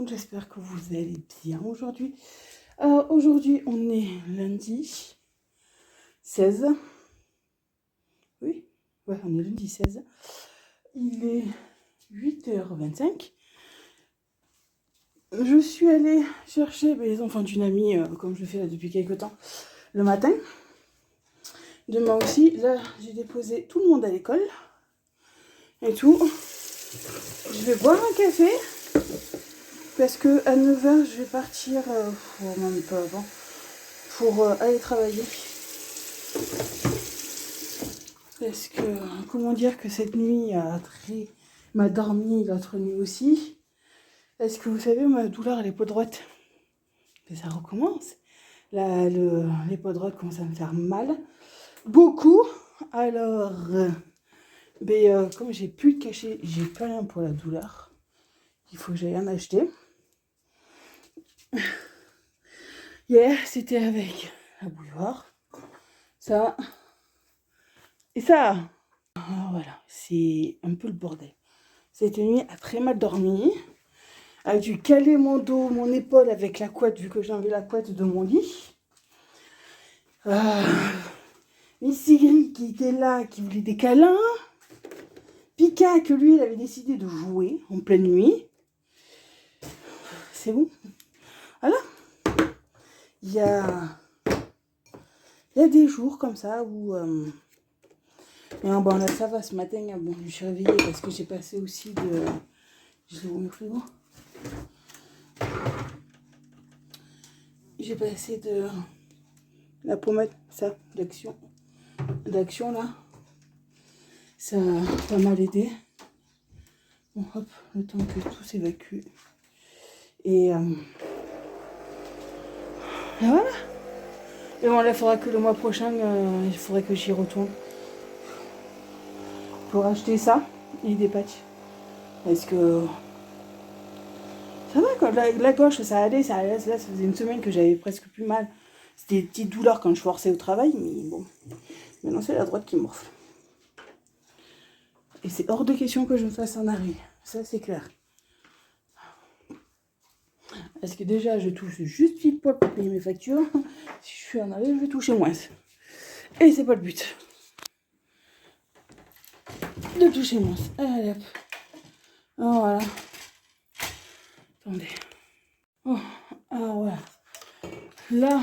monde, j'espère que vous allez bien aujourd'hui. Aujourd'hui, on est lundi 16. Oui, ouais, on est lundi 16. Il est 8h25. Je suis allée chercher les enfants d'une amie, comme je le fais là depuis quelques temps, le matin. Demain aussi, là, j'ai déposé tout le monde à l'école et tout. Je vais boire un café. Parce que à 9h, je vais partir, même pas avant, pour aller travailler. Parce que, comment dire que cette nuit m'a dormi, l'autre nuit aussi. Est-ce que vous savez, ma douleur à l'épaule droite, que ça recommence. L'épaule droite commence à me faire mal. Beaucoup. Alors, comme j'ai plus de cachet, j'ai plus rien pour la douleur. Il faut que j'aille en acheter. Hier, c'était avec la bouilloire. Ça. Et ça. Voilà, c'est un peu le bordel. Cette nuit a très mal dormi. A dû caler mon dos, mon épaule avec la couette, vu que j'ai enlevé la couette de mon lit. Missigri qui était là, qui voulait des câlins. Pika, que lui, il avait décidé de jouer en pleine nuit. C'est bon. Voilà. Il y a des jours comme ça où... bon, là, ça va, ce matin, bon, je me suis réveillée parce que j'ai passé aussi de... Je l'ai mis au frigo. J'ai passé de la pommade, ça, d'action là. Ça a pas mal aidé. Bon, hop, le temps que tout s'évacue. Et voilà. Et bon, là, il faudra que le mois prochain, il faudrait que j'y retourne. Pour acheter ça et des patchs. Parce que ça va quoi, la gauche ça allait, là ça faisait une semaine que j'avais presque plus mal. C'était des petites douleurs quand je forçais au travail, mais bon. Maintenant c'est la droite qui morfle. Et c'est hors de question que je me fasse en arrêt. Ça c'est clair. Parce que déjà je touche juste pile poil pour payer mes factures. Si je suis en arrêt, je vais toucher moins. Et c'est pas le but. De toucher moins. Allez hop. Oh, voilà. Attendez. Oh, ah voilà. Là,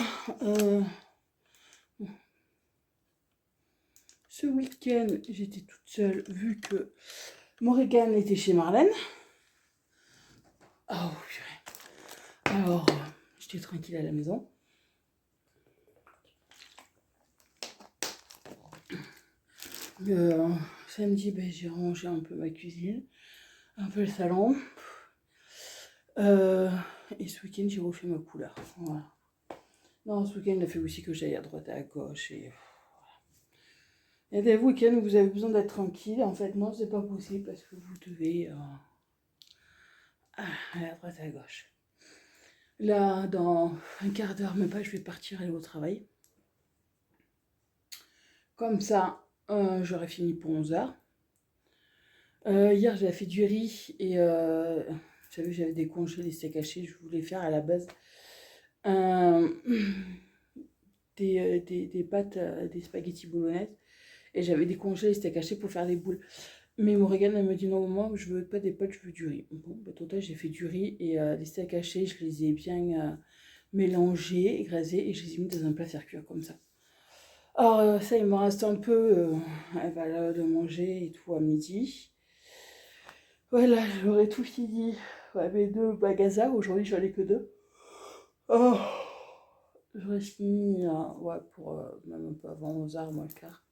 ce week-end, j'étais toute seule vu que Morrigan était chez Marlène. Oh, purée. Alors, j'étais tranquille à la maison. Samedi, j'ai rangé un peu ma cuisine, un peu le salon. Et ce week-end, j'ai refait ma couleur. Voilà. Non, ce week-end, il a fait aussi que j'aille à droite et à gauche. Et il y a des week-ends où vous avez besoin d'être tranquille. En fait, non, c'est pas possible parce que vous devez aller à droite et à gauche. Là, dans un quart d'heure, même pas, je vais partir aller au travail. Comme ça, j'aurai fini pour 11h. Hier, j'avais fait du riz et j'avais décongelé les steaks hachés. Je voulais faire à la base des pâtes, des spaghettis bolognaises. Et j'avais décongelé les steaks hachés pour faire des boules. Mais Morrigan, elle me dit non, moi, je veux pas des pâtes, je veux du riz. Bon, total, j'ai fait du riz et les steaks hachés, je les ai bien mélangés, écrasés et je les ai mis dans un plat circulaire comme ça. Alors, ça, il me reste un peu. Elle va le manger et tout à midi. Voilà, j'aurais tout fini. Ouais, mes 2 magasins. Aujourd'hui, j'en ai que 2. Oh, j'aurais fini, ouais, pour même un peu avant 11h, moins le quart.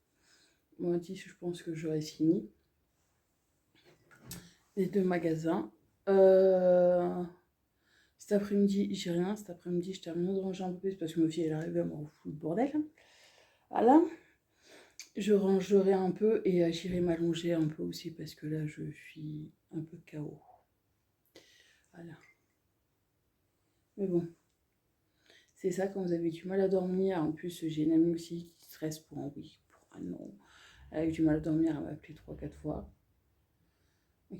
Moins 10, je pense que j'aurais fini. Les 2 magasins. Cet après-midi, j'ai rien. Cet après-midi, je termine de ranger un peu plus parce que ma fille, elle est arrivée à me refoutre le bordel. Voilà. Je rangerai un peu et j'irai m'allonger un peu aussi parce que là, je suis un peu KO. Voilà. Mais bon, c'est ça quand vous avez du mal à dormir. En plus, j'ai une amie aussi qui stresse pour un oui, pour un non. Elle a eu du mal à dormir, elle m'a appelé 3-4 fois.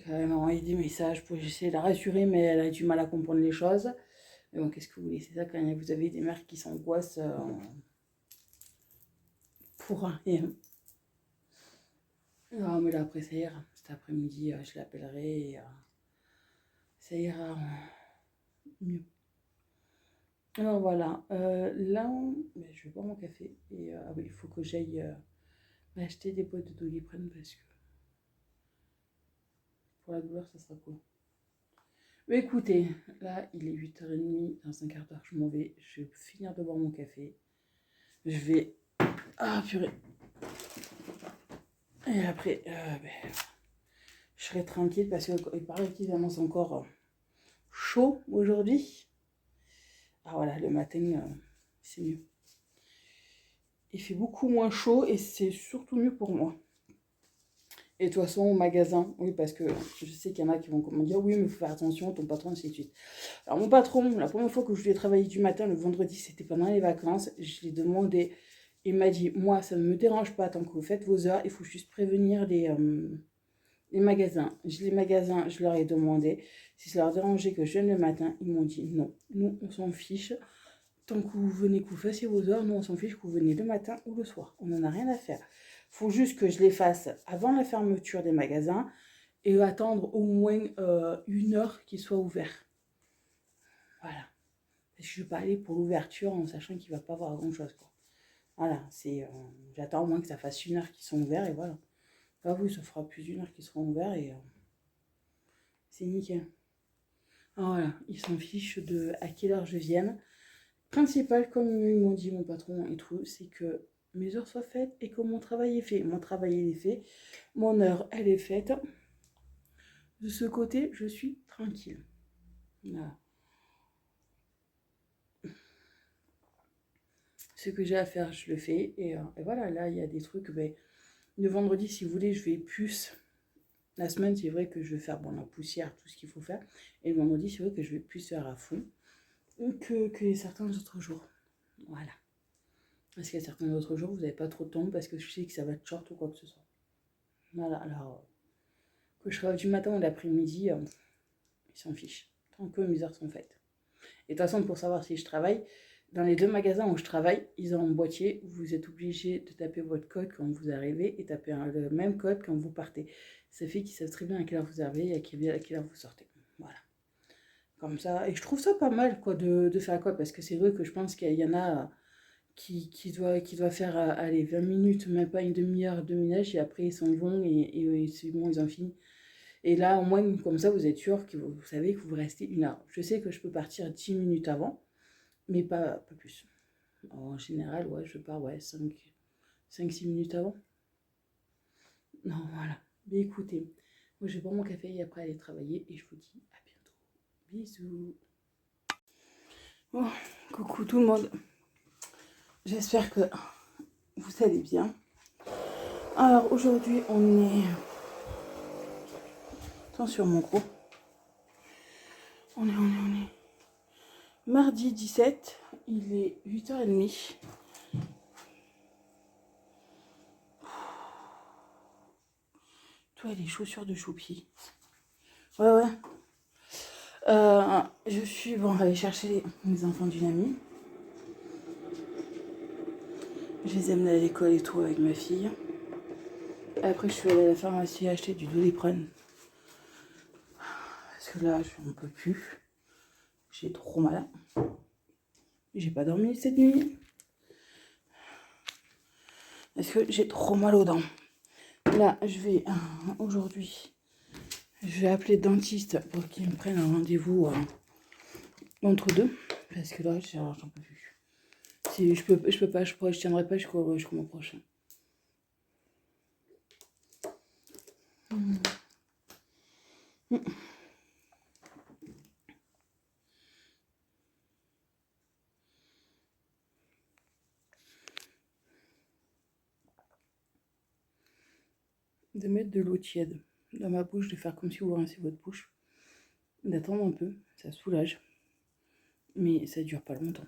Elle m'a envoyé des messages pour essayer de la rassurer, mais elle a du mal à comprendre les choses. Mais bon, qu'est-ce que vous voulez? C'est ça quand vous avez des mères qui s'angoissent pour rien. Non, mais là, après, ça ira. Cet après-midi, je l'appellerai et ça ira mieux. Alors voilà, là, je vais boire mon café. Et ah oui, il faut que j'aille acheter des boîtes de Doliprane parce que pour la douleur, ça sera cool. Mais écoutez, là, il est 8h30, dans un quart d'heure, je m'en vais. Je vais finir de boire mon café. Je vais... Ah, purée. Et après, je serai tranquille parce qu'il paraît qu'il annonce encore chaud aujourd'hui. Ah voilà, le matin, c'est mieux. Il fait beaucoup moins chaud et c'est surtout mieux pour moi. Et de toute façon, au magasin, oui, parce que je sais qu'il y en a qui vont me dire, oui, mais il faut faire attention, ton patron, ainsi de suite. Alors, mon patron, la première fois que je lui ai travaillé du matin, le vendredi, c'était pendant les vacances, je lui ai demandé, il m'a dit, moi, ça ne me dérange pas tant que vous faites vos heures, il faut juste prévenir les magasins. Les magasins, je leur ai demandé si ça leur dérangeait que je vienne le matin. Ils m'ont dit, non, nous, on s'en fiche. Tant que vous venez, que vous fassiez vos heures, nous, on s'en fiche que vous venez le matin ou le soir. On n'en a rien à faire. Il faut juste que je les fasse avant la fermeture des magasins et attendre au moins 1 heure qu'ils soient ouverts. Voilà. Parce que je ne vais pas aller pour l'ouverture en sachant qu'il ne va pas avoir grand-chose, quoi. Voilà, j'attends au moins que ça fasse 1 heure qu'ils sont ouverts et voilà. Pas vous, ça fera plus d'1 heure qu'ils seront ouverts et c'est nickel. Alors voilà, ils s'en fichent de à quelle heure je vienne. Principal, comme ils m'ont dit mon patron et tout, c'est que mes heures soient faites et que mon travail est fait. Mon travail il est fait, mon heure elle est faite. De ce côté, je suis tranquille. Voilà. Ce que j'ai à faire, je le fais. Et voilà, là, il y a des trucs. Le vendredi, si vous voulez, je vais plus. La semaine, c'est vrai que je vais faire la poussière, tout ce qu'il faut faire. Et le vendredi, c'est vrai que je vais plus faire à fond que certains autres jours. Voilà. Parce qu'il y a certains autres jours, vous n'avez pas trop de temps parce que je sais que ça va être short ou quoi que ce soit. Voilà, alors que je travaille du matin ou l'après-midi, ils s'en fichent. Tant que mes heures sont faites. Et de toute façon, pour savoir si je travaille, dans les 2 magasins où je travaille, ils ont un boîtier. Vous êtes obligé de taper votre code quand vous arrivez et taper le même code quand vous partez. Ça fait qu'ils savent très bien à quelle heure vous arrivez et à quelle heure vous sortez. Voilà. Comme ça. Et je trouve ça pas mal quoi, de faire quoi, parce que c'est vrai que je pense qu'il y en a qui doit faire allez, 20 minutes, même pas une demi-heure de ménage et après ils s'en vont et c'est bon, ils ont fini. Et là, au moins, comme ça, vous êtes sûr que vous savez que vous restez 1 heure. Je sais que je peux partir 10 minutes avant, mais pas plus. En général, ouais, je pars 5-6 minutes avant. Non, voilà. Mais écoutez, moi je vais boire mon café et après aller travailler et je vous dis à bientôt. Bisous. Bon, coucou tout le monde. J'espère que vous allez bien. Alors aujourd'hui, on est... Attention mon gros. On est... Mardi 17, il est 8h30. Toi, les chaussures de choupi. Ouais. Je suis aller chercher mes enfants d'une amie. Je les amène à l'école et tout avec ma fille. Après, je suis allée à la pharmacie acheter du Doliprane. Parce que là, je n'en peux plus. J'ai trop mal. J'ai pas dormi cette nuit. Parce que j'ai trop mal aux dents. Là, je vais aujourd'hui, je vais appeler le dentiste pour qu'il me prenne un rendez-vous entre deux. Parce que là, j'en peux plus. Si je peux pas, je tiendrai pas jusqu'au mois prochain. De mettre de l'eau tiède dans ma bouche, de faire comme si vous rincez votre bouche, d'attendre un peu, ça soulage, mais ça dure pas longtemps.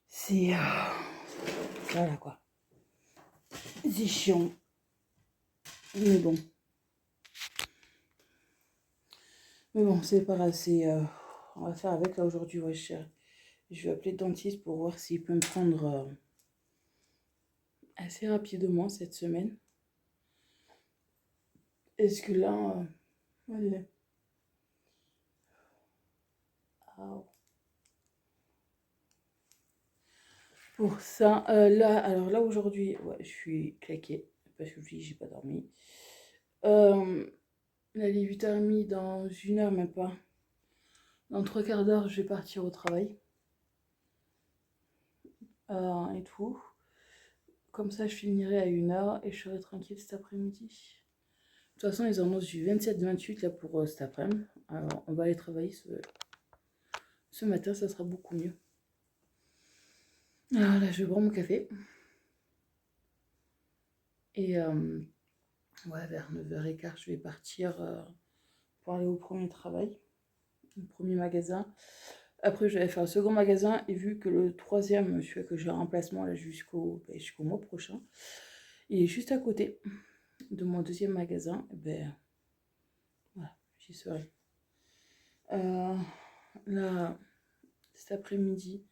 C'est voilà quoi, c'est chiant, mais bon, Mais bon, c'est pas grave, on va faire avec là aujourd'hui. Ouais, je vais appeler le dentiste pour voir s'il peut me prendre assez rapidement cette semaine. Est-ce que là, allez. Ah, pour ça, là, alors là aujourd'hui, ouais, je suis claquée parce que je dis j'ai pas dormi. Là, il est 8h30, dans 1 heure, même pas. Dans 3 quarts d'heure, je vais partir au travail et tout. Comme ça, je finirai à 1 heure et je serai tranquille cet après-midi. De toute façon, ils annoncent du 27-28 là pour cet après-midi. Alors, on va aller travailler ce matin, ça sera beaucoup mieux. Alors là, je vais boire mon café. Et ouais, vers 9h15, je vais partir pour aller au premier travail, au premier magasin. Après, je vais faire un second magasin et vu que le troisième, celui que j'ai un remplacement là jusqu'au mois prochain, il est juste à côté de mon deuxième magasin, et ben voilà, j'y serai. Là, cet après-midi,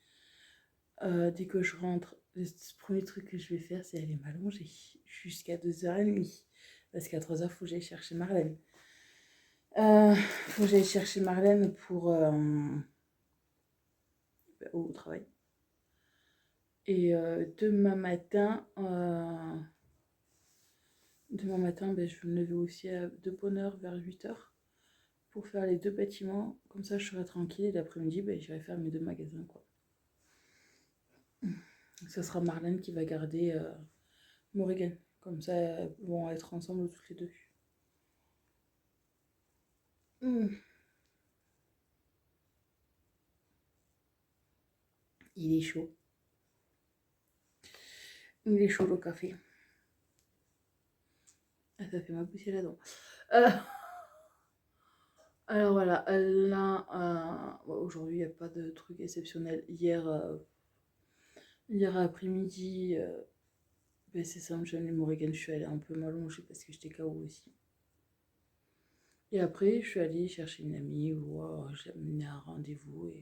dès que je rentre, le premier truc que je vais faire, c'est aller m'allonger jusqu'à 2h30. Parce qu'à 3h, il faut que j'aille chercher Marlène. Faut que j'aille chercher Marlène pour au travail. Et demain matin, ben, je vais me lever aussi de bonne heure vers 8h pour faire les 2 bâtiments. Comme ça, je serai tranquille. Et l'après-midi, ben, j'irai faire mes 2 magasins, quoi. Ce sera Marlène qui va garder Morrigan. Comme ça, elles vont être ensemble toutes les deux. Il est chaud. Il est chaud le café. Ah, ça fait ma poussière là-dedans. Alors voilà, là, aujourd'hui, il n'y a pas de truc exceptionnel. Hier après-midi, ben, c'est simple, j'ai amené Morrigan, je suis allée un peu m'allonger parce que j'étais KO aussi. Et après, je suis allée chercher une amie où je l'ai amenée à un rendez-vous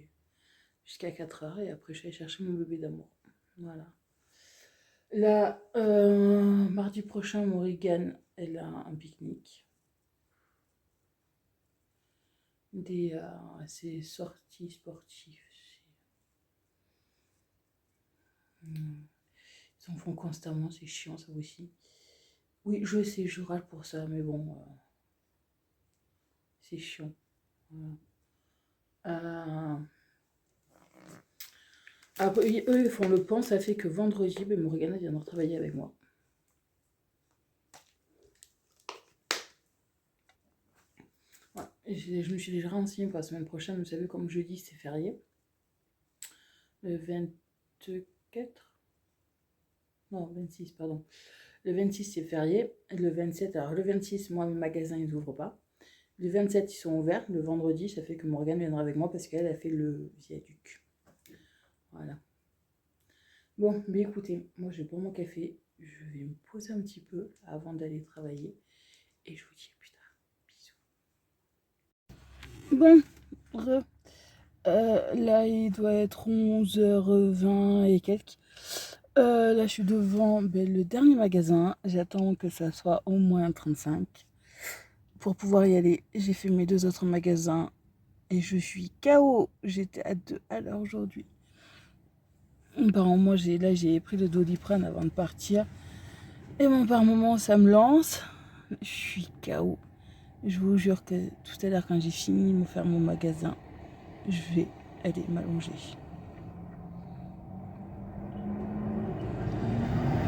jusqu'à 4h. Et après, je suis allée chercher mon bébé d'amour. Voilà. Là, mardi prochain, Morrigan, elle a un pique-nique. Ses sorties sportives. Ils en font constamment, c'est chiant ça aussi. Oui, je sais, je râle pour ça, mais bon, c'est chiant. Voilà. Après, eux, ils font le pont, ça fait que vendredi, ben, Morgana viendra travailler avec moi. Voilà. Je me suis déjà renseignée pour la semaine prochaine, vous savez, comme jeudi, c'est férié. Le 24. Non, 26, pardon. Le 26, c'est férié. Le 27, alors le 26, moi, mes magasins, ils n'ouvrent pas. Le 27, ils sont ouverts. Le vendredi, ça fait que Morgane viendra avec moi parce qu'elle a fait le viaduc. Voilà. Bon, mais écoutez, moi, je vais boire mon café. Je vais me poser un petit peu avant d'aller travailler. Et je vous dis à plus tard. Bisous. Bon, là, il doit être 11h20 et quelques. Là, je suis devant le dernier magasin. J'attends que ça soit au moins 35 pour pouvoir y aller. J'ai fait mes 2 autres magasins et je suis KO. J'étais à 2 à l'heure aujourd'hui. Moi, j'ai pris le Doliprane avant de partir. Et bon, par moment, ça me lance. Je suis KO. Je vous jure que tout à l'heure, quand j'ai fini de faire mon magasin, je vais aller m'allonger.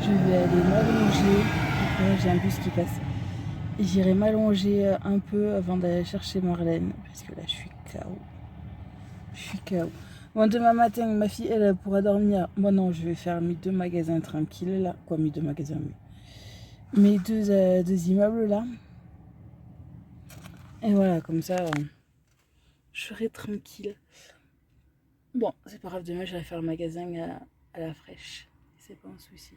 Je vais aller m'allonger. J'ai un bus qui passe. J'irai m'allonger un peu avant d'aller chercher Marlène. Parce que là, je suis KO. Je suis KO. Bon, demain matin, ma fille, elle pourra dormir. Moi, non, je vais faire mes 2 magasins tranquilles, là. Quoi, mes 2 magasins, mes deux immeubles, là. Et voilà, comme ça, je serai tranquille. Bon, c'est pas grave, demain, j'irai faire le magasin à la fraîche. C'est pas un souci.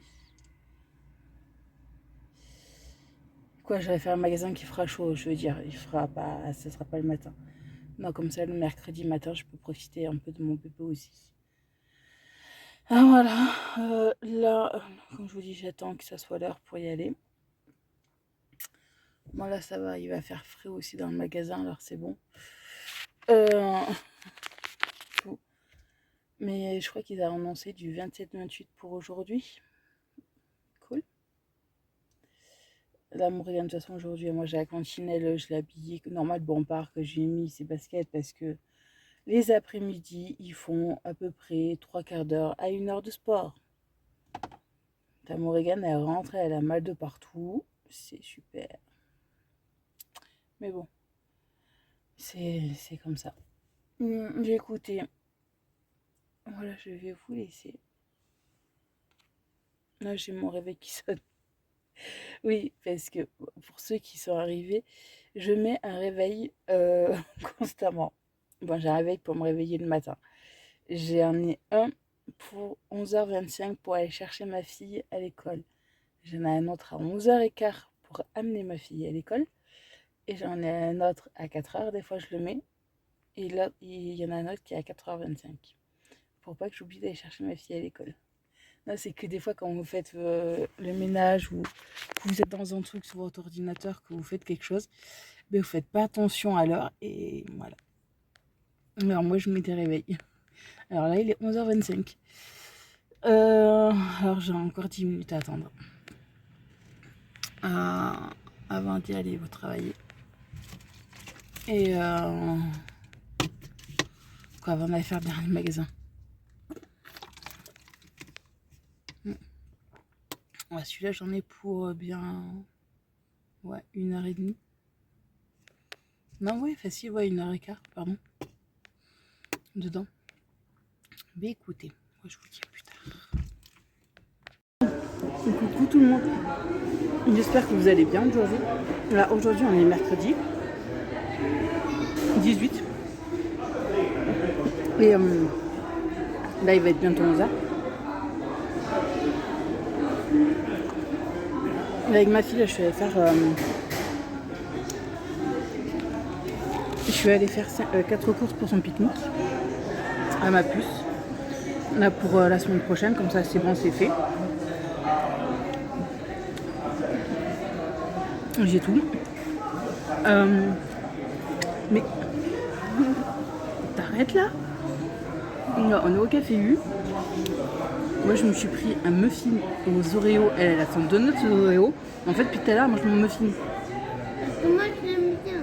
Quoi, j'irai faire un magasin qui fera chaud, je veux dire. Il fera pas, ça sera pas le matin. Non, comme ça, le mercredi matin, je peux profiter un peu de mon bébé aussi. Ah, voilà. Là, comme je vous dis, j'attends que ça soit l'heure pour y aller. Bon, là, ça va. Il va faire frais aussi dans le magasin, alors c'est bon. Tout. Mais je crois qu'ils ont annoncé du 27-28 pour aujourd'hui. Cool. Là, Morgane, de toute façon, aujourd'hui, moi, j'ai la cantinelle, je l'ai habillée. Normal, bon, part que j'ai mis ses baskets parce que les après-midi, ils font à peu près 3/4 d'heure à 1 heure de sport. Ta Morgane, elle rentre, elle a mal de partout. C'est super. Mais bon, c'est comme ça. J'ai écouté. Voilà, je vais vous laisser. Là, j'ai mon réveil qui sonne. Oui, parce que pour ceux qui sont arrivés, je mets un réveil constamment. Bon, j'ai un réveil pour me réveiller le matin. J'en ai un pour 11h25 pour aller chercher ma fille à l'école. J'en ai un autre à 11h15 pour amener ma fille à l'école. Et j'en ai un autre à 4h, des fois je le mets. Et là, il y en a un autre qui est à 4h25. Pour pas que j'oublie d'aller chercher ma fille à l'école. Non, c'est que des fois, quand vous faites le ménage ou que vous êtes dans un truc sur votre ordinateur, que vous faites quelque chose, mais vous faites pas attention à l'heure. Et voilà. Alors moi, je mets des réveils. Alors là, il est 11h25. Alors j'ai encore 10 minutes à attendre. Avant d'y aller, vous travaillez. Et quoi, avant d'aller faire le dernier magasin. Ouais, celui-là, j'en ai pour bien 1h30. Non, ouais, facile, 1h15, pardon. Dedans. Mais écoutez, moi je vous dis à plus tard. Coucou tout le monde. J'espère que vous allez bien aujourd'hui. Là, aujourd'hui, on est mercredi 18. Et là, il va être bientôt 11h. Avec ma fille, là, je suis allée faire 4 courses pour son pique-nique à ma puce. Là, pour la semaine prochaine, comme ça, c'est bon, c'est fait. J'ai tout. Mais t'arrêtes là? On est au café U. Moi, je me suis pris un muffin aux Oreos. Elle a son donut aux Oreos. En fait, depuis tout à l'heure, moi, je mon muffin. Moi, je l'aime bien.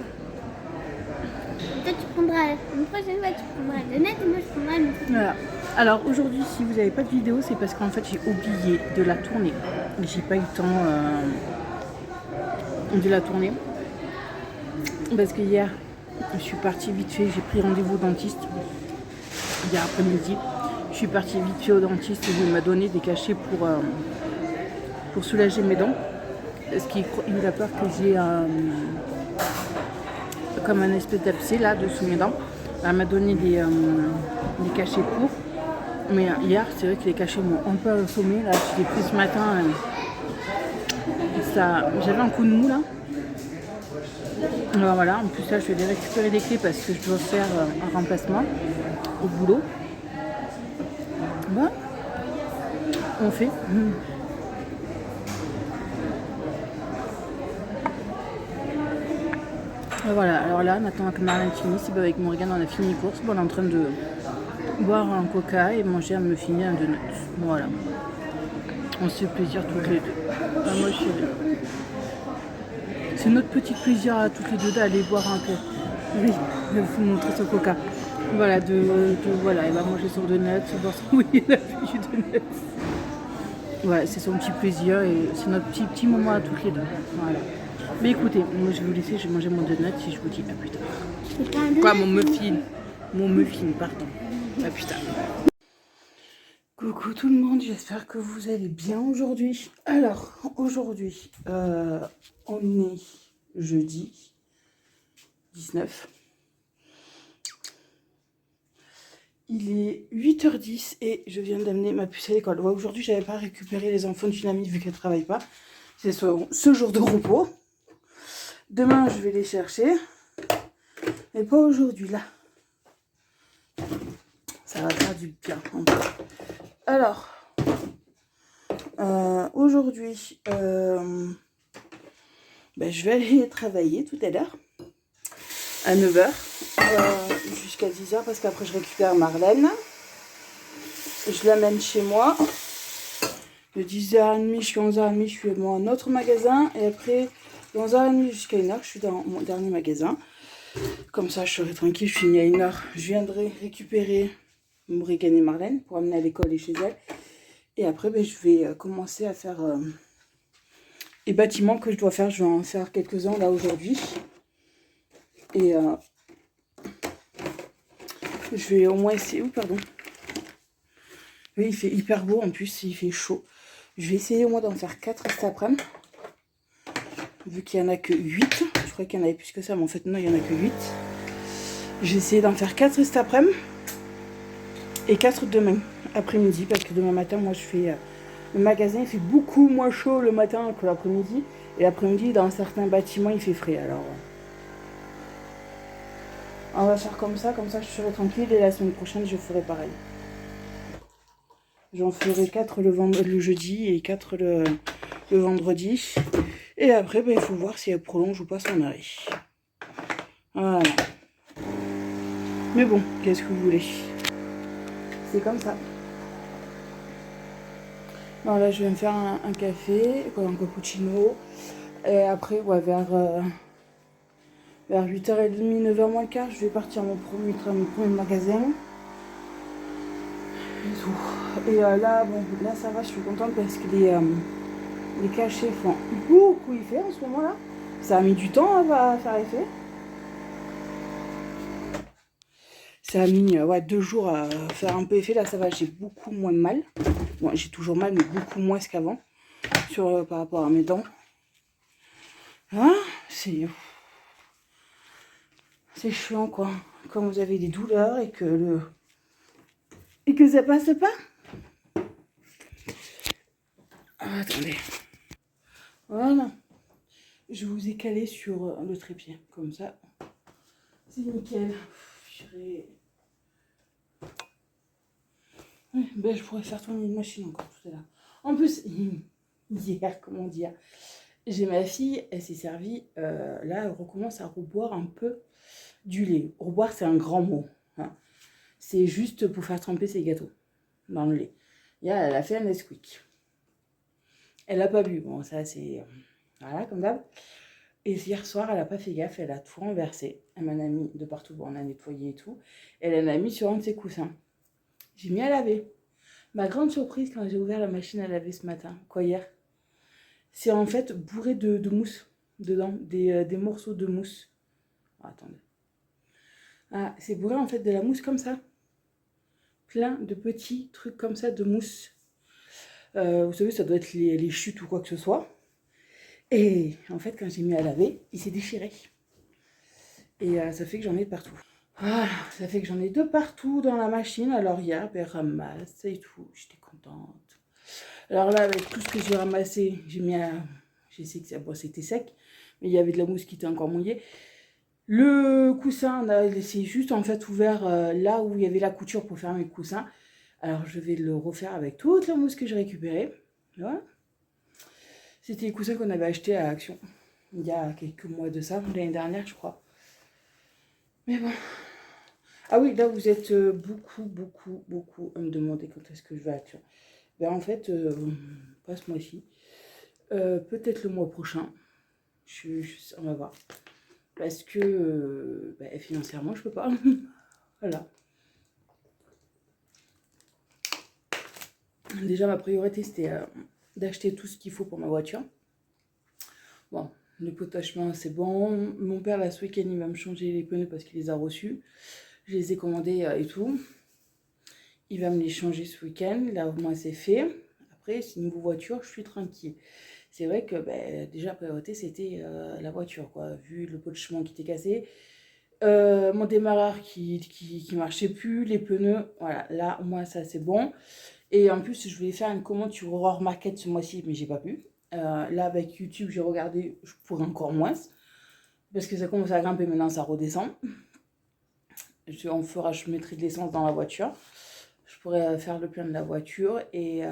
Toi, tu prendras une prochaine fois, tu prendras le donut et moi, je prendrai le muffin. Voilà. Alors, aujourd'hui, si vous n'avez pas de vidéo, c'est parce qu'en fait, j'ai oublié de la tourner. J'ai pas eu le temps de la tourner. Parce que hier, je suis partie vite fait. J'ai pris rendez-vous au dentiste. Hier après-midi. Je suis partie vite fait au dentiste et il m'a donné des cachets pour soulager mes dents. Parce qu'il a peur que j'ai comme un espèce d'abcès là dessous mes dents. Elle m'a donné des cachets pour. Mais hier, c'est vrai que les cachets m'ont un peu assommé. Là, je l'ai pris ce matin. J'avais un coup de mou là. Alors voilà, en plus là, je vais aller récupérer les clés parce que je dois faire un remplacement au boulot. Voilà. On fait. Voilà, alors là, maintenant que Marlène finisse, avec Morgane, on a fini les courses. Bon, on est en train de boire un coca et manger un muffin et un donut. Voilà. On se fait plaisir toutes les deux. Ah, moi, c'est notre petit plaisir à toutes les deux d'aller boire un coca. Oui, je vais vous montrer son coca. Voilà, voilà, elle va manger son donut, boire son oui, elle a fait du donut. Voilà, c'est son petit plaisir et c'est notre petit moment à toutes les deux. Voilà. Mais écoutez, moi je vais vous laisser, je vais manger mon donut et je vous dis à plus tard. Quoi, mon muffin? Mon muffin, pardon. À plus tard. Coucou tout le monde, j'espère que vous allez bien aujourd'hui. Alors, aujourd'hui, on est jeudi 19. Il est 8h10 et je viens d'amener ma puce à l'école. Ouais, aujourd'hui, j'avais pas récupéré les enfants d'une amie vu qu'elle travaille pas. C'est ce jour de repos. Demain, je vais les chercher. Mais pas aujourd'hui, là. Ça va faire du bien. Alors, aujourd'hui, je vais aller travailler tout à l'heure, à 9h, jusqu'à 10h, parce qu'après je récupère Marlène. Je l'amène chez moi. De 10h30 jusqu'à 11h30, je suis dans un autre magasin. Et après, de 11h30 jusqu'à 1h, je suis dans mon dernier magasin. Comme ça, je serai tranquille. Je finis à 1h. Je viendrai récupérer Morrigan et Marlène pour amener à l'école et chez elle. Et après, je vais commencer à faire les bâtiments que je dois faire. Je vais en faire quelques-uns là aujourd'hui. Et je vais au moins essayer. Pardon. Oui, il fait hyper beau en plus. Il fait chaud. Je vais essayer au moins d'en faire 4 cet après-midi. Vu qu'il n'y en a que 8. Je crois qu'il y en avait plus que ça, mais en fait, non, il n'y en a que 8. Je vais essayer d'en faire 4 cet après-midi. Et 4 demain, après-midi. Parce que demain matin, moi, je fais... le magasin, il fait beaucoup moins chaud le matin que l'après-midi. Et l'après-midi, dans certains bâtiments, il fait frais. Alors, on va faire comme ça je serai tranquille. Et la semaine prochaine, je ferai pareil. J'en ferai 4 le jeudi et 4 le vendredi. Et après, il faut voir si elle prolonge ou pas son arrêt. Voilà. Mais bon, qu'est-ce que vous voulez? C'est comme ça. Non, là, je vais me faire un café, un cappuccino. Et après, vers 8h30, 9h moins le quart, je vais partir mon premier magasin. Et tout. Et là, ça va, je suis contente parce que les cachets font beaucoup effet en ce moment-là. Ça a mis du temps à faire effet. Ça a mis 2 jours à faire un peu effet. Là, ça va, j'ai beaucoup moins mal. Bon, j'ai toujours mal, mais beaucoup moins qu'avant. Par rapport à mes dents. Hein, c'est chiant, quoi. Quand vous avez des douleurs et que ça passe pas. Attendez. Voilà. Je vous ai calé sur le trépied. Comme ça. C'est nickel. Je pourrais faire tourner une machine encore tout à l'heure. En plus, hier, comment dire, j'ai ma fille, elle s'est servie, là, elle recommence à reboire un peu du lait. Reboire, c'est un grand mot. Hein. C'est juste pour faire tremper ses gâteaux dans le lait. Hier, elle a fait un Nesquik. Elle n'a pas bu. Bon, ça, c'est... voilà, comme d'hab. Et hier soir, elle n'a pas fait gaffe, elle a tout renversé. Elle m'en a mis de partout, on a nettoyé et tout. Elle en a mis sur un de ses coussins. J'ai mis à laver. Ma grande surprise quand j'ai ouvert la machine à laver ce matin, hier, c'est en fait bourré de mousse dedans, des morceaux de mousse. Oh, attendez. Ah, c'est bourré en fait de la mousse comme ça. Plein de petits trucs comme ça de mousse. Vous savez, ça doit être les chutes ou quoi que ce soit. Et en fait, quand j'ai mis à laver, il s'est déchiré. Et ça fait que j'en ai de partout. Voilà, ça fait que j'en ai de partout dans la machine. Alors hier, ramasse et tout. J'étais contente. Alors là, avec tout ce que j'ai ramassé, j'ai mis à... J'ai essayé que bon, c'était sec, mais il y avait de la mousse qui était encore mouillée. Le coussin, on a laissé juste en fait ouvert là où il y avait la couture pour fermer le coussin. Alors je vais le refaire avec toute la mousse que j'ai récupérée. Voilà. C'était les coussins qu'on avait achetés à Action il y a quelques mois de ça, l'année dernière je crois. Mais bon. Ah oui, là vous êtes beaucoup à me demander quand est-ce que je vais à Action. En fait, pas ce mois-ci. Peut-être le mois prochain. On va voir. Parce que financièrement, je peux pas. Voilà. Déjà, ma priorité, c'était d'acheter tout ce qu'il faut pour ma voiture. Bon, le potachement, c'est bon. Mon père, là, ce week-end, il va me changer les pneus parce qu'il les a reçus. Je les ai commandés et tout. Il va me les changer ce week-end. Là, au moins, c'est fait. Après, c'est une nouvelle voiture, je suis tranquille. C'est vrai que déjà, la priorité, c'était la voiture, quoi. Vu le pot de chemin qui était cassé, mon démarreur qui marchait plus, les pneus, voilà. Là, moi, ça, c'est bon. Et en plus, je voulais faire une commande sur Aurore Market ce mois-ci, mais j'ai pas pu. Là, avec YouTube, j'ai regardé, je pourrais encore moins. Parce que ça commence à grimper, maintenant, ça redescend. je mettrai de l'essence dans la voiture. Je pourrais faire le plein de la voiture et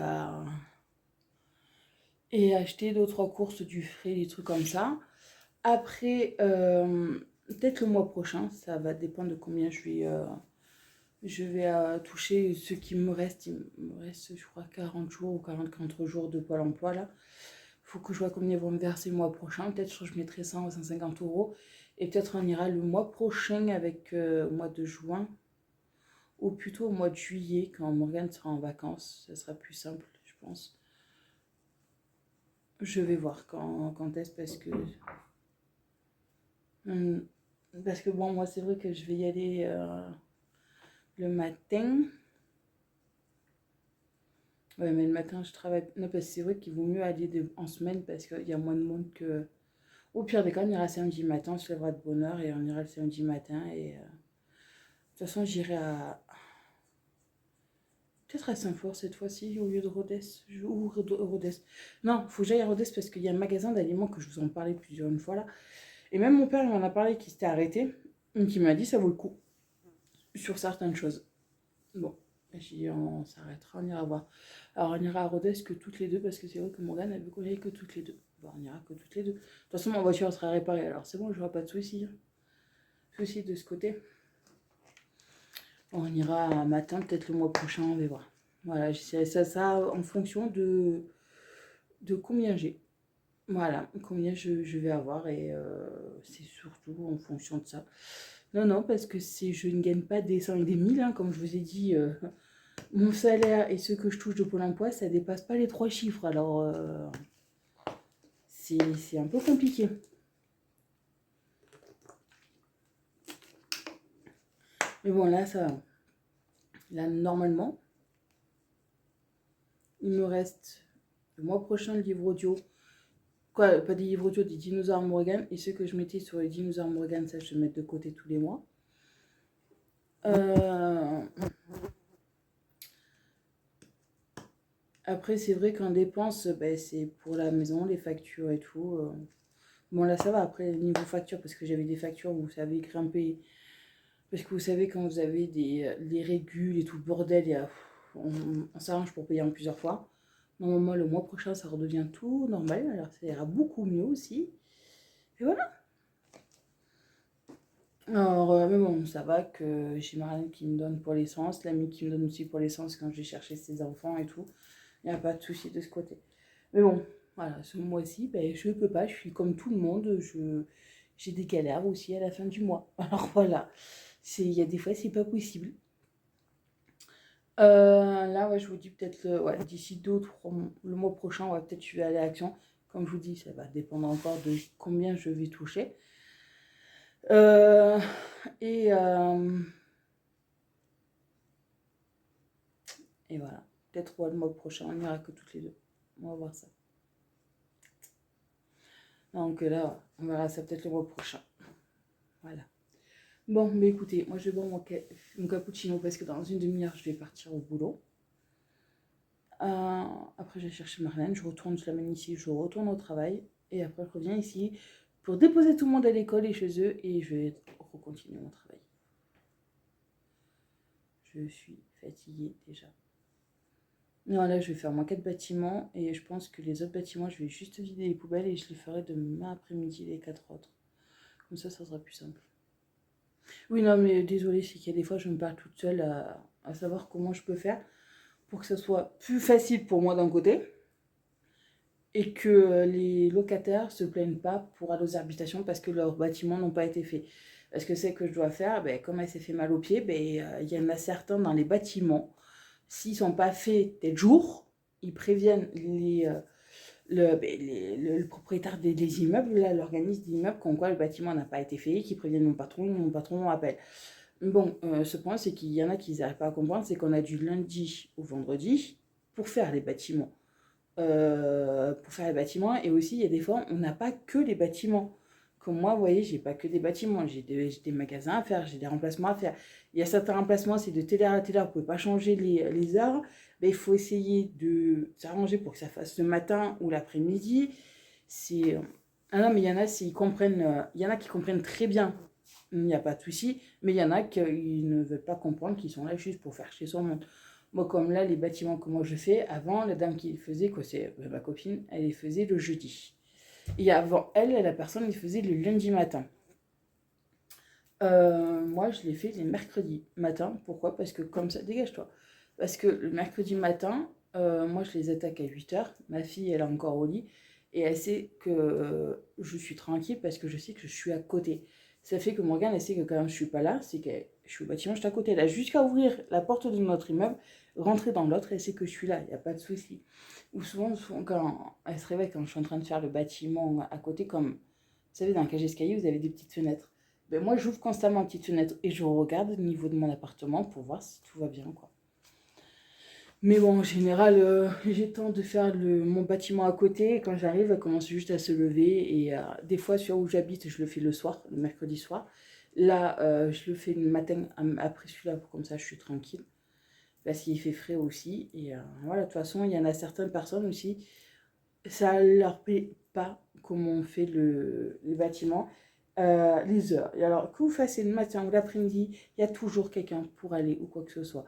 acheter 2-3 courses, du frais, des trucs comme ça. Après, peut-être le mois prochain, ça va dépendre de combien je vais toucher ce qui me reste. Il me reste, je crois, 40 jours ou 44 jours de Pôle emploi là. Il faut que je vois combien ils vont me verser le mois prochain. Peut-être je mettrai 100 ou 150 euros. Et peut-être on ira le mois prochain avec le mois de juin. Ou plutôt au mois de juillet, quand Morgane sera en vacances. Ça sera plus simple, je pense. Je vais voir quand est-ce, parce que bon, moi c'est vrai que je vais y aller le matin. Ouais, mais le matin je travaille. Non, parce que c'est vrai qu'il vaut mieux aller en semaine parce qu'il y a moins de monde que. Au pire des cas, on ira samedi matin, on se lèvera de bonne heure et on ira le samedi matin. Et de toute façon, j'irai à. Peut-être à Saint-Flour cette fois-ci au lieu de Rodez. Ou Rodez. Non, il faut que j'aille à Rodez parce qu'il y a un magasin d'aliments que je vous en parlais plusieurs fois là. Et même mon père, il m'en a parlé qui s'était arrêté. Donc il m'a dit ça vaut le coup. Sur certaines choses. Bon, j'ai dit on s'arrêtera, on ira voir. Alors on ira à Rodez que toutes les deux parce que c'est vrai que Morgane elle veut qu'on y aille que toutes les deux. Bon, on ira que toutes les deux. De toute façon, ma voiture sera réparée alors c'est bon, je vois pas de soucis. Soucis de ce côté. On ira un matin, peut-être le mois prochain, on va voir. Voilà, j'essaierai ça en fonction de combien j'ai. Voilà, combien je vais avoir et c'est surtout en fonction de ça. Non, parce que je ne gagne pas des 100 et des 1000, hein, comme je vous ai dit. Mon salaire et ce que je touche de Pôle emploi, ça dépasse pas les 3 chiffres. Alors, c'est un peu compliqué. Mais bon, là, ça va. Là, normalement, il me reste le mois prochain le livre audio. Quoi, pas des livres audio, des dinosaures Morgane. Et ce que je mettais sur les dinosaures Morgane, ça, je vais mettre de côté tous les mois. Après, c'est vrai qu'en dépense, ben, c'est pour la maison, les factures et tout. Bon, là, ça va. Après, niveau facture, parce que j'avais des factures, vous savez, grimper. Parce que vous savez, quand vous avez les régules et tout le bordel, on s'arrange pour payer en plusieurs fois. Normalement, le mois prochain, ça redevient tout normal. Alors, ça ira beaucoup mieux aussi. Et voilà. Alors, mais bon, ça va que j'ai Marlène qui me donne pour l'essence, l'ami qui me donne aussi pour l'essence quand je vais chercher ses enfants et tout. Il n'y a pas de souci de ce côté. Mais bon, voilà, ce mois-ci, ben, je ne peux pas, je suis comme tout le monde, j'ai des galères aussi à la fin du mois. Alors voilà, il y a des fois, c'est pas possible. Là, ouais, je vous dis peut-être d'ici le mois prochain, ouais, peut-être je vais aller à Action. Comme je vous dis, ça va dépendre encore de combien je vais toucher. Et voilà. Peut-être le mois prochain, on n'ira que toutes les deux. On va voir ça. Donc là, on verra ça peut-être le mois prochain. Voilà. Bon, mais écoutez, moi je vais boire mon cappuccino parce que dans une demi-heure, je vais partir au boulot. Après, je vais chercher Marlène, je l'amène ici, je retourne au travail. Et après, je reviens ici pour déposer tout le monde à l'école et chez eux. Et je vais recontinuer mon travail. Je suis fatiguée déjà. Non, là, je vais faire moins 4 bâtiments. Et je pense que les autres bâtiments, je vais juste vider les poubelles et je les ferai demain après-midi, les 4 autres. Comme ça sera plus simple. Oui, non, mais désolée, c'est qu'il y a des fois, je me parle toute seule à savoir comment je peux faire pour que ce soit plus facile pour moi d'un côté et que les locataires se plaignent pas pour aller aux habitations parce que leurs bâtiments n'ont pas été faits. Parce que c'est que je dois faire, ben, comme elle s'est fait mal aux pieds, ben, y en a certains dans les bâtiments, s'ils ne sont pas faits tel jour, ils préviennent le propriétaire des immeubles, l'organisme d'immeuble, comme quoi le bâtiment n'a pas été fait, qui préviennent mon patron appelle. Bon, ce point, c'est qu'il y en a qui n'arrivent pas à comprendre, c'est qu'on a du lundi au vendredi pour faire les bâtiments. Et aussi, il y a des fois, on n'a pas que les bâtiments. Comme moi, vous voyez, j'ai pas que des bâtiments, j'ai des magasins à faire, j'ai des remplacements à faire. Il y a certains remplacements, c'est de telle heure à telle heure, vous pouvez pas changer les heures. Ben, il faut essayer de s'arranger pour que ça fasse le matin ou l'après-midi. Ah non, mais il y en a, il y en a qui comprennent très bien Il n'y a pas de souci, mais il y en a qui ne veulent pas comprendre qu'ils sont là juste pour faire chier son monde. Moi, comme là, les bâtiments que moi je fais, avant, la dame qui les faisait, quoi, c'est ma copine, elle les faisait le jeudi. Et avant elle, la personne les faisait le lundi matin. Moi, je les fais les mercredis matin. Pourquoi? Parce que comme ça, dégage-toi. Parce que le mercredi matin, moi, je les attaque à 8h. Ma fille, elle est encore au lit. Et elle sait que je suis tranquille parce que je sais que je suis à côté. Ça fait que Morgane, elle sait que quand je ne suis pas là, c'est que je suis au bâtiment, je suis à côté. Elle a jusqu'à ouvrir la porte de notre immeuble, rentrer dans l'autre, elle sait que je suis là. Il n'y a pas de souci. Ou souvent, quand elle se réveille, quand je suis en train de faire le bâtiment à côté, comme, vous savez, dans le cage escalier, vous avez des petites fenêtres. Ben moi, j'ouvre constamment une petite fenêtre et je regarde au niveau de mon appartement pour voir si tout va bien, quoi. Mais bon, en général, j'ai le temps de faire mon bâtiment à côté. Et quand j'arrive, elle commence juste à se lever. Et des fois, sur où j'habite, je le fais le soir, le mercredi soir. Là, je le fais le matin après celui-là, comme ça, je suis tranquille. Parce qu'il fait frais aussi. Et voilà, de toute façon, il y en a certaines personnes aussi, ça leur plaît pas comment on fait les bâtiments, les heures. Et alors, que vous fassiez le matin ou l'après-midi, il y a toujours quelqu'un pour aller ou quoi que ce soit.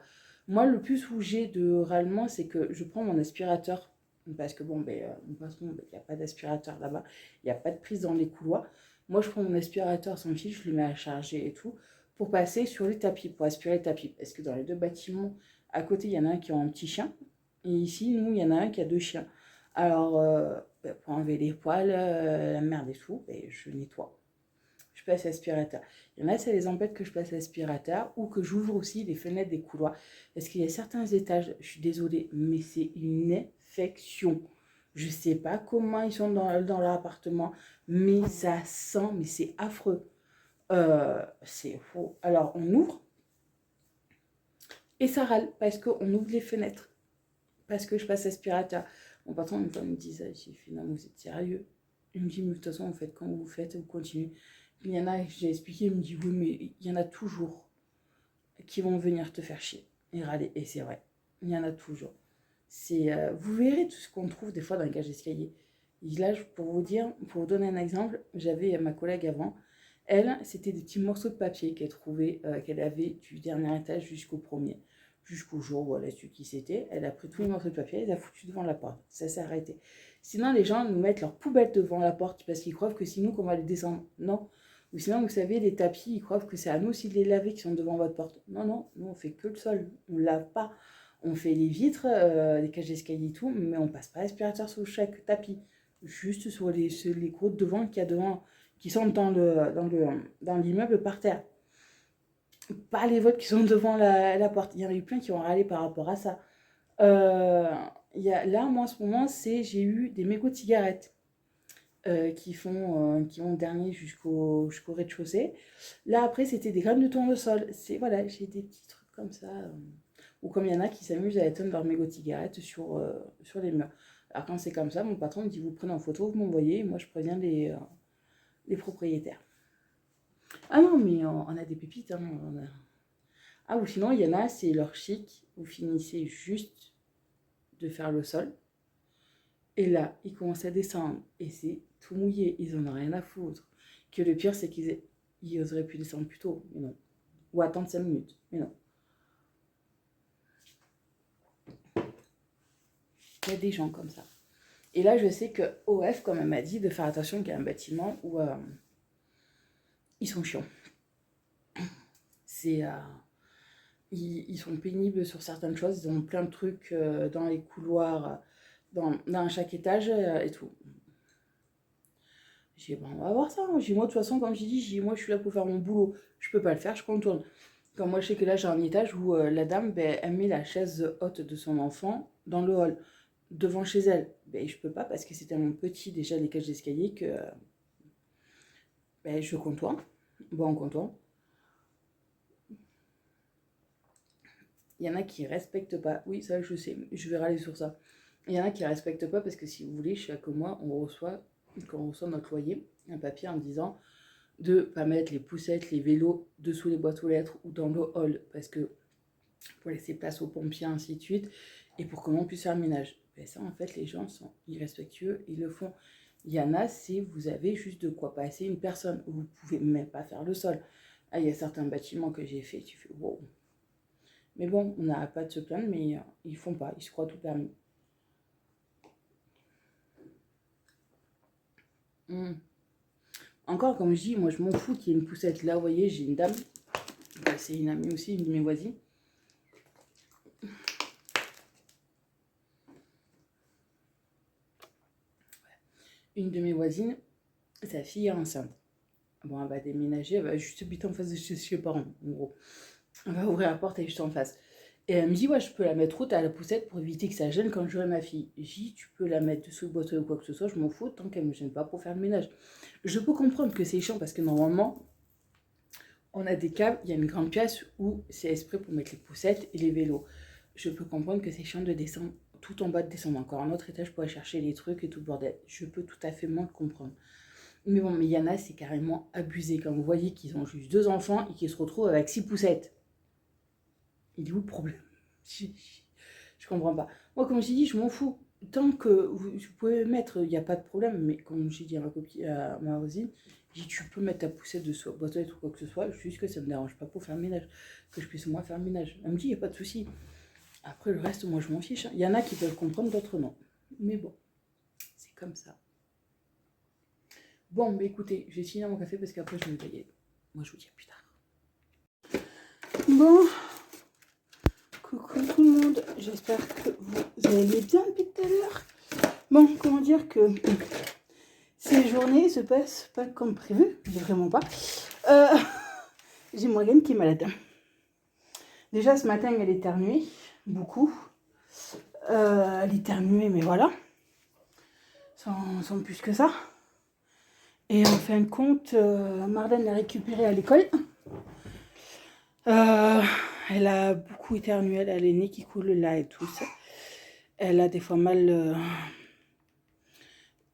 Moi, le plus où j'ai de râlement, c'est que je prends mon aspirateur, parce que bon, ben, de toute façon, il n'y a pas d'aspirateur là-bas, il n'y a pas de prise dans les couloirs. Moi, je prends mon aspirateur sans fil, je le mets à charger et tout, pour passer sur les tapis, pour aspirer les tapis. Parce que dans les deux bâtiments, à côté, il y en a un qui a un petit chien, et ici, nous, il y en a un qui a deux chiens. Alors, pour enlever les poils, la merde et tout, ben, je nettoie. Je passe l'aspirateur. Il y en a, ça les embête que je passe l'aspirateur ou que j'ouvre aussi les fenêtres des couloirs. Parce qu'il y a certains étages, je suis désolée, mais c'est une infection. Je ne sais pas comment ils sont dans leur appartement, mais ça sent, mais c'est affreux. C'est faux. Alors, on ouvre et ça râle parce qu'on ouvre les fenêtres. Parce que je passe l'aspirateur. Mon patron, une fois, me dit ça. J'ai fait, non, vous êtes sérieux? Il me dit, mais de toute façon, vous faites quand vous faites, vous continuez. Il y en a, j'ai expliqué, il me dit, oui, mais il y en a toujours qui vont venir te faire chier et râler. Et c'est vrai, il y en a toujours. Vous verrez tout ce qu'on trouve des fois dans les cages d'escalier. Là, pour vous dire, pour vous donner un exemple, j'avais ma collègue avant. Elle, c'était des petits morceaux de papier qu'elle trouvait, qu'elle avait du dernier étage jusqu'au premier. Jusqu'au jour où elle a su qui c'était. Elle a pris tous les morceaux de papier, elle les a foutus devant la porte. Ça s'est arrêté. Sinon, les gens nous mettent leurs poubelles devant la porte parce qu'ils croient que sinon, qu'on va les descendre. Non. Ou sinon, vous savez, les tapis, ils croient que c'est à nous aussi de les laver qui sont devant votre porte. Non, non, nous, on fait que le sol. On ne lave pas. On fait les vitres, les cages d'escalier et tout, mais on passe pas l'aspirateur sur chaque tapis. Juste sur les croûtes devant qu'il y a devant, qui sont dans l'immeuble par terre. Pas les vôtres qui sont devant la porte. Il y en a eu plein qui ont râlé par rapport à ça. Là, moi, en ce moment, j'ai eu des mégots de cigarettes qui vont dernier jusqu'au rez-de-chaussée. Là, après, c'était des graines de tournesol. Voilà, j'ai des petits trucs comme ça. Ou comme il y en a qui s'amusent à éteindre leurs mégots de cigarettes sur les murs. Alors, quand c'est comme ça, mon patron me dit, vous prenez en photo, vous m'envoyez, et moi, je préviens les propriétaires. Ah non, mais on a des pépites. Hein, Ah, ou sinon, il y en a, c'est leur chic. Vous finissez juste de faire le sol. Et là, ils commencent à descendre. Et c'est tout mouillé. Ils en ont rien à foutre. Que le pire, c'est qu'ils auraient pu descendre plus tôt. Mais non. Ou attendre 5 minutes. Mais non. Il y a des gens comme ça. Et là, je sais que OF, comme elle m'a dit, de faire attention qu'il y a un bâtiment où ils sont chiants. Ils sont pénibles sur certaines choses. Ils ont plein de trucs dans les couloirs, dans chaque étage et tout. J'ai dit, bon, on va voir ça. J'ai moi, de toute façon, comme j'ai dit, moi, je suis là pour faire mon boulot. Je peux pas le faire, je contourne. Comme moi, je sais que là, j'ai un étage où la dame, ben, elle met la chaise haute de son enfant dans le hall, devant chez elle. Ben, je peux pas parce que c'est tellement petit déjà les cages d'escalier que ben, je contourne. Bon, on contourne. Il y en a qui respectent pas. Oui, ça, je sais. Je vais râler sur ça. Il y en a qui respectent pas parce que si vous voulez, chaque mois, quand on reçoit notre loyer, un papier en disant de pas mettre les poussettes, les vélos dessous les boîtes aux lettres ou dans le hall parce que pour laisser place aux pompiers, ainsi de suite, et pour que l'on puisse faire le ménage. Ben ça, en fait, les gens sont irrespectueux, ils le font. Il y en a, c'est vous avez juste de quoi passer une personne. Vous pouvez même pas faire le sol. Ah, il y a certains bâtiments que j'ai fait, tu fais wow. Mais bon, on n'a pas de se plaindre, mais ils font pas, ils se croient tout permis. Encore, comme je dis, moi je m'en fous qu'il y ait une poussette. Là, vous voyez, j'ai une dame. C'est une amie aussi, une de mes voisines. Une de mes voisines, sa fille est enceinte. Bon, elle va déménager, elle va juste habiter en face de chez ses parents, en gros. Elle va ouvrir la porte, elle est juste en face. Et elle me dit, ouais, je peux la mettre haute à la poussette pour éviter que ça gêne quand j'aurai ma fille. J'ai dit, tu peux la mettre dessous le boîtier ou quoi que ce soit, je m'en fous, tant qu'elle ne me gêne pas pour faire le ménage. Je peux comprendre que c'est chiant parce que normalement, on a des câbles, il y a une grande pièce où c'est exprès pour mettre les poussettes et les vélos. Je peux comprendre que c'est chiant de descendre tout en bas, de descendre encore un autre étage pour aller chercher les trucs et tout le bordel. Je peux tout à fait moins le comprendre. Mais bon, mais il y en a, c'est carrément abusé. Quand vous voyez qu'ils ont juste 2 enfants et qu'ils se retrouvent avec 6 poussettes. Il est où le problème? Je comprends pas. Moi, comme j'ai dit, je m'en fous. Tant que vous pouvez mettre, il n'y a pas de problème. Mais comme j'ai dit à ma voisine, j'ai dit, tu peux mettre ta poussette de boîte ou quoi que ce soit, juste que ça ne me dérange pas pour faire le ménage. Que je puisse moi faire le ménage. Elle me dit, il n'y a pas de souci. Après, le reste, moi, je m'en fiche. Il y en a qui peuvent comprendre, d'autres non. Mais bon, c'est comme ça. Bon, mais écoutez, je vais finir mon café parce qu'après, je vais me payer. Moi, je vous dis à plus tard. Bon, coucou tout le monde. J'espère que vous allez bien depuis tout à l'heure. Bon, comment dire que ces journées se passent pas comme prévu. Vraiment pas. J'ai Morgane qui est malade. Déjà, ce matin, elle éternuait. Beaucoup. Elle éternuait, mais voilà. Sans plus que ça. Et en fin de compte, Marlène l'a récupérée à l'école. Elle a beaucoup éternué, elle a les nez qui coulent là et tout ça. Elle a des fois mal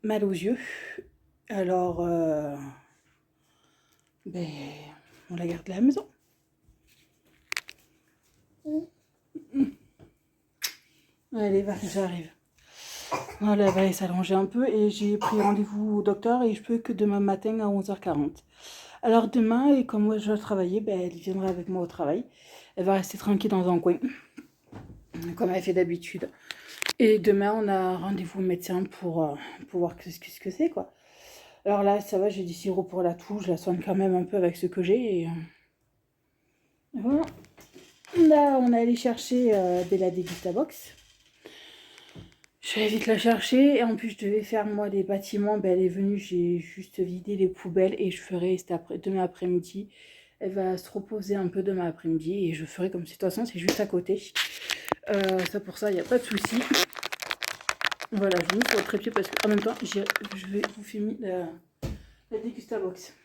aux yeux. Alors, ben, on la garde à la maison. Allez, j'arrive. Voilà, elle va aller s'allonger un peu et j'ai pris rendez-vous au docteur et je peux que demain matin à 11h40. Alors demain, et comme moi je dois travailler, ben, elle viendra avec moi au travail. Elle va rester tranquille dans un coin, comme elle fait d'habitude. Et demain, on a rendez-vous au médecin pour voir ce que c'est, quoi. Alors là, ça va, j'ai du sirop pour la toux, je la soigne quand même un peu avec ce que j'ai. Et voilà. Là, on est allé chercher Bella Degustabox. Je vais vite la chercher. Et en plus, je devais faire, moi, des bâtiments. Ben, elle est venue, j'ai juste vidé les poubelles. Et je ferai demain après-midi. Elle va se reposer un peu demain après-midi. Et je ferai comme si, de toute façon, c'est juste à côté. Ça, pour ça, il n'y a pas de souci. Voilà, je vous mets sur le trépied parce qu'en même temps, je vais vous filmer la Degustabox.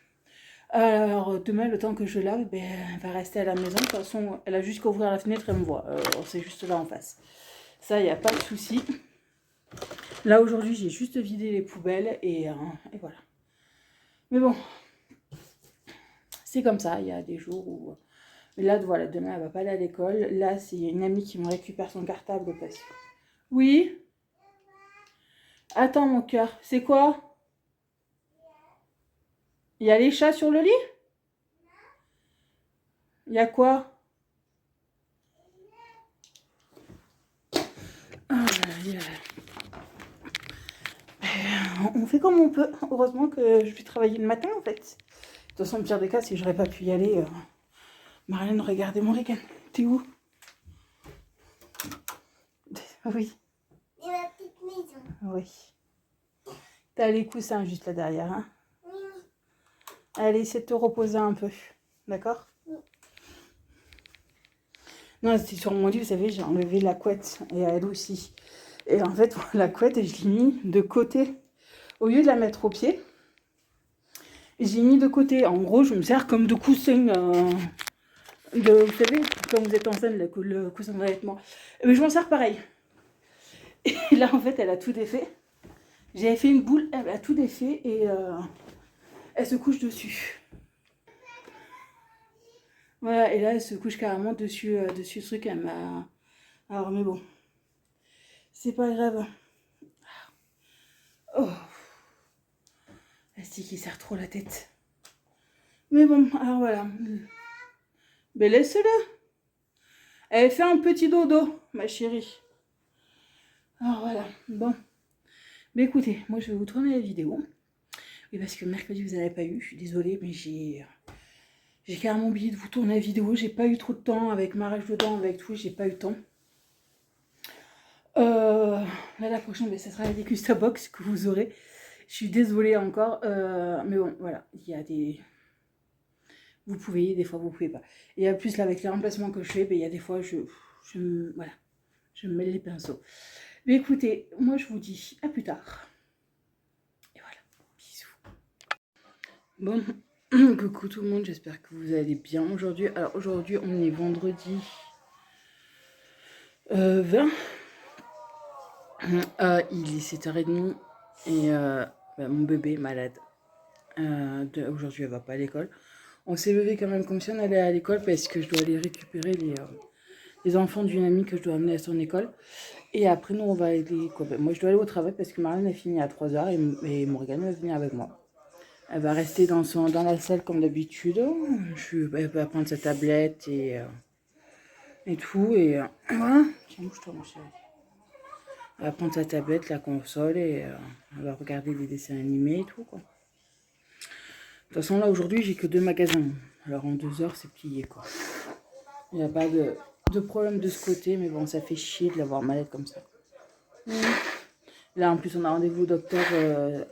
Alors, demain, le temps que je lave, ben, elle va rester à la maison. De toute façon, elle a juste qu'à ouvrir la fenêtre, elle me voit. C'est juste là en face. Ça, il n'y a pas de souci. Là, aujourd'hui, j'ai juste vidé les poubelles et voilà. Mais bon, c'est comme ça. Il y a des jours où... Mais là, voilà, demain, elle ne va pas aller à l'école. Là, c'est une amie qui me récupère son cartable parce que... Oui? Attends, mon cœur. C'est quoi? Il y a les chats sur le lit? Il y a quoi? On fait comme on peut. Heureusement que je vais travailler le matin en fait. De toute façon, le pire des cas, si j'aurais pas pu y aller, Marlène, regardez mon Morgane. T'es où? Oui. Et ma petite maison. Oui. T'as les coussins juste là derrière. Hein? Oui. Allez, essaie de te reposer un peu. D'accord? Oui. Non, c'était sur mon lit, vous savez, j'ai enlevé la couette. Et elle aussi. Et en fait, la couette, je l'ai mis de côté. Au lieu de la mettre au pied, j'ai mis de côté. En gros, je me sers comme de coussin. Vous savez, quand vous êtes enceinte, le coussin de vêtements. Mais je m'en sers pareil. Et là, en fait, elle a tout défait. J'avais fait une boule, elle a tout défait et elle se couche dessus. Voilà, et là, elle se couche carrément dessus ce truc. Elle m'a... Alors, mais bon, c'est pas grave. Oh. plastique, il serre trop la tête. Mais bon, alors voilà. Mais laisse-le. Elle fait un petit dodo, ma chérie. Alors voilà, bon. Mais écoutez, moi je vais vous tourner la vidéo. Oui, parce que mercredi vous n'avez pas eu, je suis désolée, mais j'ai carrément oublié de vous tourner la vidéo. J'ai pas eu trop de temps avec ma rage de dents, avec tout, j'ai pas eu le temps. Là, la prochaine, ben, ça sera la Dégusta Box que vous aurez. Je suis désolée encore, mais bon, voilà, il y a des... Vous pouvez, des fois vous pouvez pas. Et en plus, là, avec les remplacements que je fais, ben, il y a des fois, voilà, je me mêle les pinceaux. Mais écoutez, moi, je vous dis à plus tard. Et voilà, bisous. Bon, coucou tout le monde, j'espère que vous allez bien aujourd'hui. Alors, aujourd'hui, on est vendredi 20. Il est 7h30 et bah, mon bébé est malade. Aujourd'hui, elle va pas à l'école. On s'est levé quand même comme si on allait à l'école parce que je dois aller récupérer les enfants d'une amie que je dois amener à son école. Et après, nous, on va aller... Quoi, ben, moi, je dois aller au travail parce que Marlène a fini à 3h et Morgane va venir avec moi. Elle va rester dans la salle comme d'habitude. Elle va prendre sa tablette et tout. Et voilà. Tiens, bouge-toi, mon chéri. Elle va prendre sa tablette, la console et elle va regarder des dessins animés et tout, quoi. De toute façon, là, aujourd'hui, j'ai que 2 magasins. Alors, en 2 heures, c'est plié, quoi. Il n'y a pas de problème de ce côté, mais bon, ça fait chier de l'avoir malade comme ça. Là, en plus, on a rendez-vous au docteur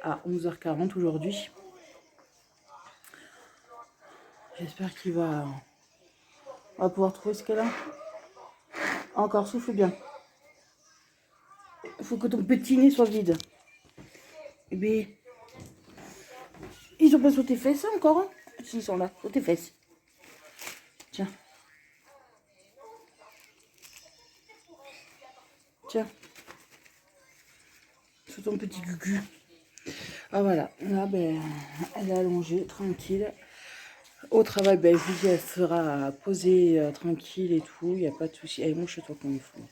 à 11h40 aujourd'hui. J'espère qu'il va pouvoir trouver ce qu'elle a. Encore, souffle bien. Il faut que ton petit nez soit vide. Eh bien, ils sont pas sur tes fesses encore, hein? Si, ils sont là, sur tes fesses. Tiens. Tiens. Sur ton petit gugu. Ah voilà, là, ben, elle est allongée, tranquille. Au travail, ben, je vous dis, elle sera posée tranquille et tout, il n'y a pas de souci. Allez, mouche-toi comme il faut. De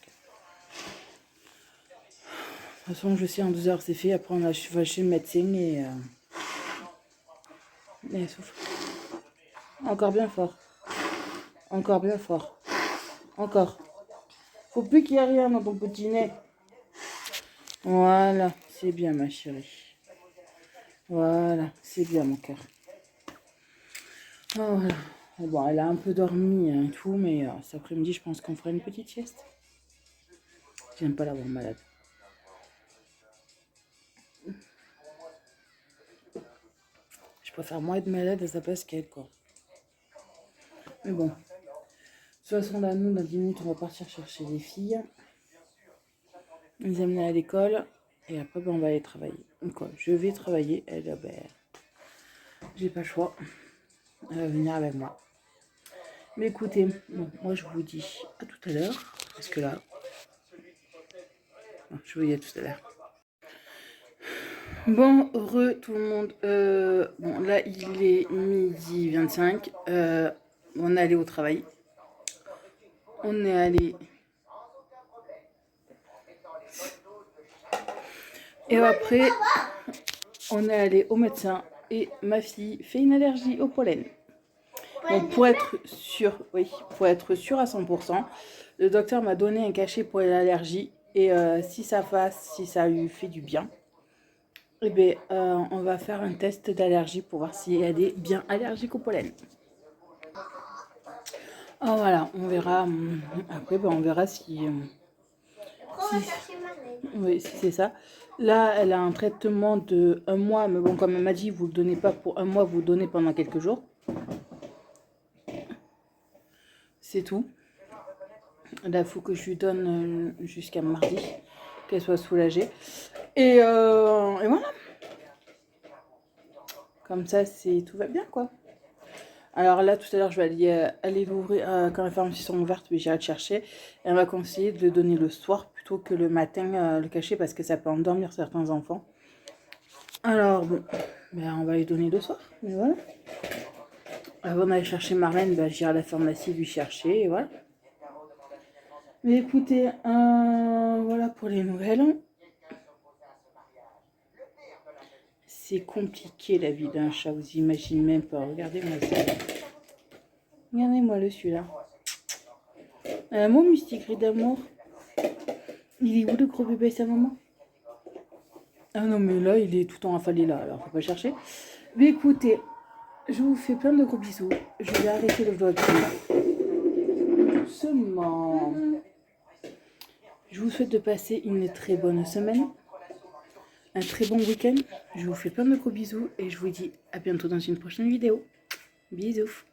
toute façon, je sais, en 2 heures, c'est fait. Après, on va chez le médecin et souffle. Encore bien fort. Encore bien fort. Encore. Faut plus qu'il y ait rien dans ton petit nez. Voilà, c'est bien, ma chérie. Voilà, c'est bien, mon cœur. Oh, voilà. Bon, elle a un peu dormi et tout, mais cet après-midi, je pense qu'on fera une petite sieste. J'aime pas l'avoir malade. Je préfère moi être malade à sa place qu'elle, quoi. Mais bon. De toute façon, là, nous, dans 10 minutes, on va partir chercher les filles. Les amener à l'école. Et après, ben, on va aller travailler. Donc, quoi, je vais travailler. Elle, ben, j'ai pas le choix. Elle va venir avec moi. Mais écoutez, bon, moi, je vous dis à tout à l'heure. Parce que là... je vous dis à tout à l'heure. Bon, tout le monde. Bon, là, il est 12h25. On est allé au travail. On est allé... Et après, on est allé au médecin et ma fille fait une allergie au pollen. Donc pour être sûr, oui, pour être sûr à 100%, le docteur m'a donné un cachet pour l'allergie et si ça lui fait du bien, eh bien, on va faire un test d'allergie pour voir si elle est bien allergique au pollen. Oh, voilà, on verra. Après, ben, on verra si oui, si c'est ça. Là, elle a un traitement de 1 mois, mais bon, comme elle m'a dit, vous le donnez pas pour 1 mois, vous le donnez pendant quelques jours. C'est tout. Là, il faut que je lui donne jusqu'à mardi, qu'elle soit soulagée. Et voilà. Comme ça, tout va bien, quoi. Alors là, tout à l'heure, je vais aller l'ouvrir quand les pharmacies sont ouvertes, mais j'irai le chercher. Et elle m'a conseillé de le donner le soir plutôt que le matin, le cachet, parce que ça peut endormir certains enfants. Alors, bon, ben, on va lui donner le soir, mais voilà. Avant d'aller chercher Marlène, ben, j'irai à la pharmacie lui chercher, et voilà. Mais écoutez, voilà pour les nouvelles. C'est compliqué la vie d'un chat, vous imaginez même pas. Regardez-moi ça. Regardez-moi le celui-là. Mon mystique cri d'amour. Il est où le gros bébé, sa maman? Ah non, mais là, il est tout en affalé là, alors faut pas chercher. Mais écoutez, je vous fais plein de gros bisous. Je vais arrêter le vlog doucement. Je vous souhaite de passer une très bonne semaine. Un très bon week-end. Je vous fais plein de gros bisous et je vous dis à bientôt dans une prochaine vidéo. Bisous.